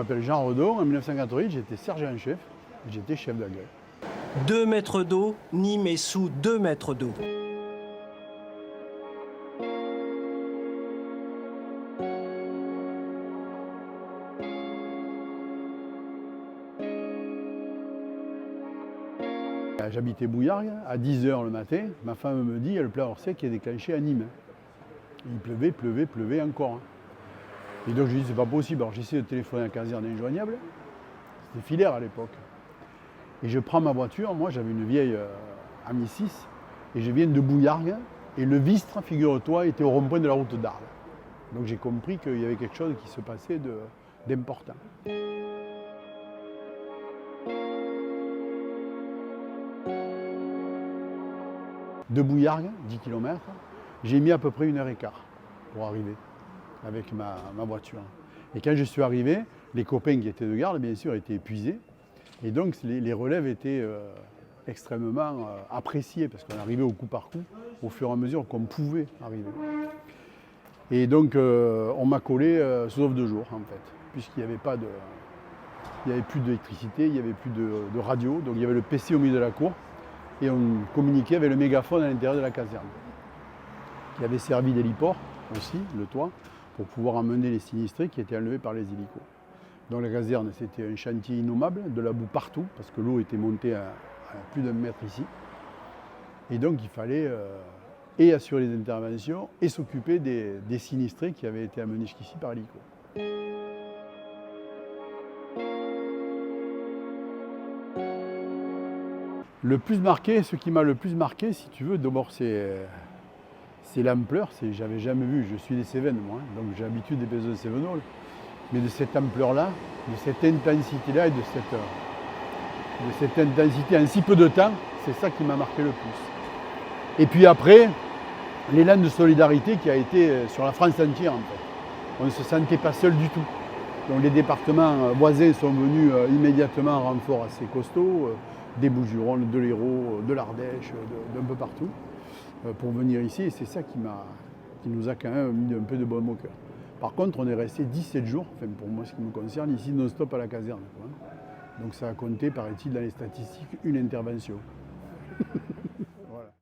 Je m'appelle Jean Redon, en 1988 j'étais sergent-chef, j'étais chef de guerre. 2 mètres d'eau, Nîmes est sous 2 mètres d'eau. J'habitais Bouillargues, à 10h le matin, ma femme me dit il y a le plan Orsay qui est déclenché à Nîmes. Il pleuvait encore. Et donc je dis c'est pas possible, alors j'essaie de téléphoner à la caserne injoignable, c'était filaire à l'époque. Et je prends ma voiture, moi j'avais une vieille Ami 6, et je viens de Bouillargues, et le Vistre, figure-toi, était au rond-point de la route d'Arles. Donc j'ai compris qu'il y avait quelque chose qui se passait d'important. De Bouillargues, 10 km, j'ai mis à peu près 1h15 pour arriver avec ma voiture. Et quand je suis arrivé, les copains qui étaient de garde, bien sûr, étaient épuisés. Et donc les relèves étaient extrêmement appréciées parce qu'on arrivait au coup par coup au fur et à mesure qu'on pouvait arriver. Et donc on m'a collé sous offre de jour en fait, puisqu'il n'y avait pas il n'y avait plus d'électricité, il n'y avait plus de radio, donc il y avait le PC au milieu de la cour et on communiquait avec le mégaphone à l'intérieur de la caserne, qui avait servi d'héliport aussi, le toit, pour pouvoir emmener les sinistrés qui étaient enlevés par les hélicos. Donc la caserne, c'était un chantier innommable, de la boue partout, parce que l'eau était montée à plus d'1 mètre ici. Et donc il fallait et assurer les interventions et s'occuper des sinistrés qui avaient été amenés jusqu'ici par hélico. Le plus marqué, ce qui m'a le plus marqué, si tu veux, d'abord c'est l'ampleur, j'avais jamais vu, je suis des Cévennes moi, donc j'ai l'habitude des besoins cévenols, mais de cette ampleur-là, de cette intensité-là et de cette intensité en si peu de temps, c'est ça qui m'a marqué le plus. Et puis après, l'élan de solidarité qui a été sur la France entière en fait. On ne se sentait pas seul du tout. Donc les départements voisins sont venus immédiatement en renfort assez costaud, des Bouches-du-Rhône, de l'Hérault, de l'Ardèche, d'un peu partout, pour venir ici. Et c'est ça qui nous a quand même mis un peu de baume au cœur. Par contre, on est resté 17 jours, enfin pour moi ce qui me concerne, ici non-stop à la caserne, quoi. Donc ça a compté, paraît-il, dans les statistiques, une intervention.